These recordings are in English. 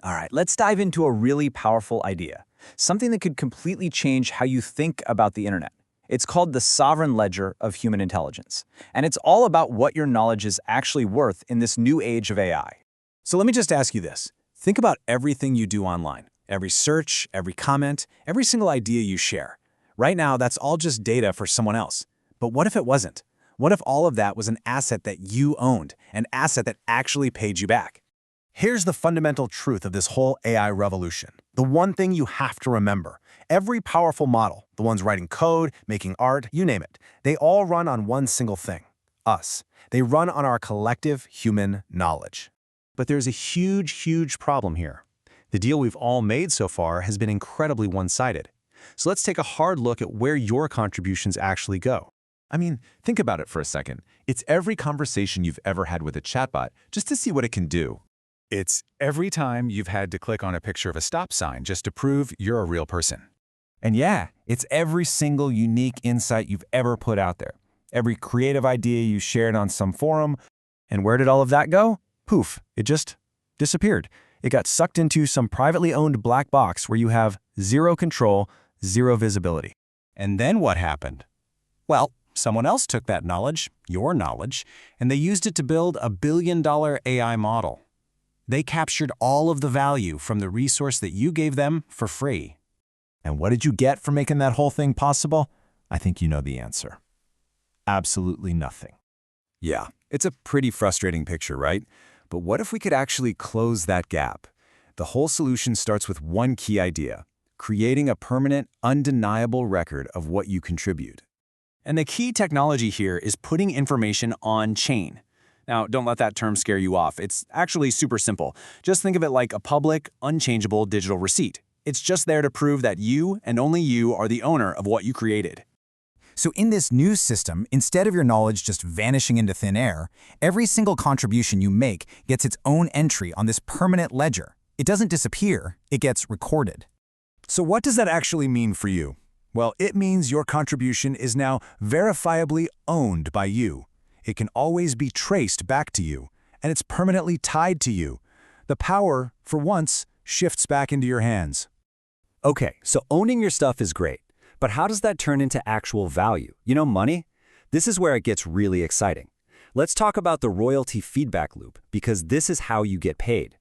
All right, let's dive into a really powerful idea, something that could completely change how you think about the internet. It's called the sovereign ledger of human intelligence, and it's all about what your knowledge is actually worth in this new age of AI. So let me just ask you this. Think about everything you do online. Every search, every comment, every single idea you share. Right now, that's all just data for someone else. But what if it wasn't? What if all of that was an asset that you owned, an asset that actually paid you back? Here's the fundamental truth of this whole AI revolution. The one thing you have to remember. Every powerful model, the ones writing code, making art, you name it, they all run on one single thing, us. They run on our collective human knowledge. But there's a huge problem here. The deal we've all made so far has been incredibly one-sided. So let's take a hard look at where your contributions actually go. I mean, think about it for a second. It's every conversation you've ever had with a chatbot just to see what it can do. It's every time you've had to click on a picture of a stop sign just to prove you're a real person. And yeah, it's every single unique insight you've ever put out there. Every creative idea you shared on some forum. And where did all of that go? Poof, it just disappeared. It got sucked into some privately owned black box where you have zero control, zero visibility. And then what happened? Well, someone else took that knowledge, your knowledge, and they used it to build a billion-dollar AI model. They captured all of the value from the resource that you gave them for free. And what did you get for making that whole thing possible? I think you know the answer. Absolutely nothing. Yeah, it's a pretty frustrating picture, right? But what if we could actually close that gap? The whole solution starts with one key idea: creating a permanent, undeniable record of what you contribute. And the key technology here is putting information on-chain. Now, don't let that term scare you off. It's actually super simple. Just think of it like a public, unchangeable digital receipt. It's just there to prove that you and only you are the owner of what you created. So in this new system, instead of your knowledge just vanishing into thin air, every single contribution you make gets its own entry on this permanent ledger. It doesn't disappear, it gets recorded. So what does that actually mean for you? Well, it means your contribution is now verifiably owned by you. It can always be traced back to you, and it's permanently tied to you. The power, for once, shifts back into your hands. Okay, so owning your stuff is great, but how does that turn into actual value? You know, money? This is where it gets really exciting. Let's talk about the royalty feedback loop, because this is how you get paid.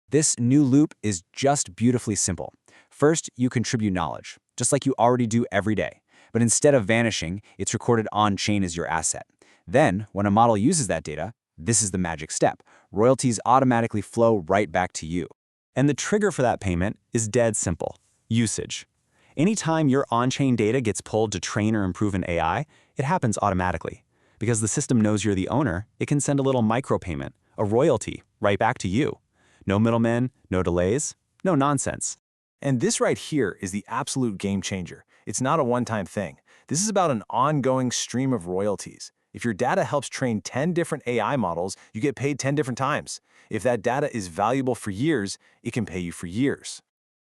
This new loop is just beautifully simple. First, you contribute knowledge, just like you already do every day. But instead of vanishing, it's recorded on-chain as your asset. Then, when a model uses that data, this is the magic step. Royalties automatically flow right back to you. And the trigger for that payment is dead simple: usage. Anytime your on-chain data gets pulled to train or improve an AI, it happens automatically. Because the system knows you're the owner, it can send a little micropayment, a royalty, right back to you. No middlemen, no delays, no nonsense. And this right here is the absolute game changer. It's not a one-time thing. This is about an ongoing stream of royalties. If your data helps train 10 different AI models, you get paid 10 different times. If that data is valuable for years, it can pay you for years.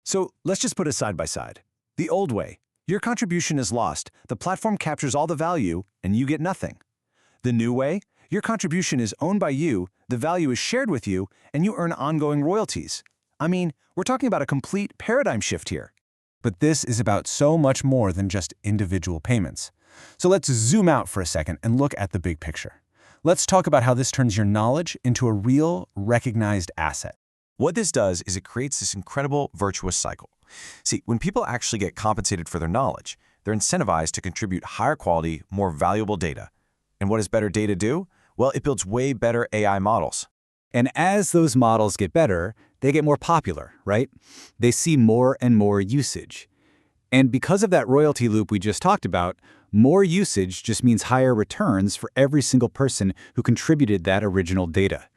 So let's just put it side by side. The old way: your contribution is lost, the platform captures all the value, and you get nothing. The new way: your contribution is owned by you, the value is shared with you, and you earn ongoing royalties. I mean, we're talking about a complete paradigm shift here. But this is about so much more than just individual payments. So let's zoom out for a second and look at the big picture. Let's talk about how this turns your knowledge into a real, recognized asset. What this does is it creates this incredible virtuous cycle. See, when people actually get compensated for their knowledge, they're incentivized to contribute higher quality, more valuable data. And what does better data do? Well, it builds way better AI models. And as those models get better, they get more popular, right? They see more and more usage. And because of that royalty loop we just talked about, more usage just means higher returns for every single person who contributed that original data.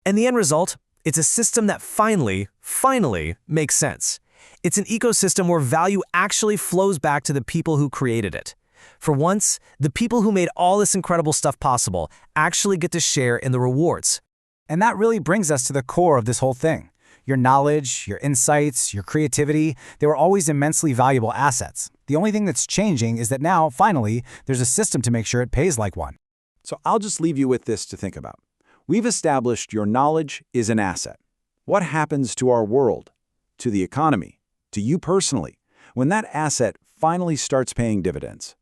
And the end result? It's a system that finally makes sense. It's an ecosystem where value actually flows back to the people who created it. For once, the people who made all this incredible stuff possible actually get to share in the rewards. And that really brings us to the core of this whole thing. Your knowledge, your insights, your creativity, they were always immensely valuable assets. The only thing that's changing is that now, finally, there's a system to make sure it pays like one. So I'll just leave you with this to think about. We've established your knowledge is an asset. What happens to our world, to the economy, to you personally, when that asset finally starts paying dividends?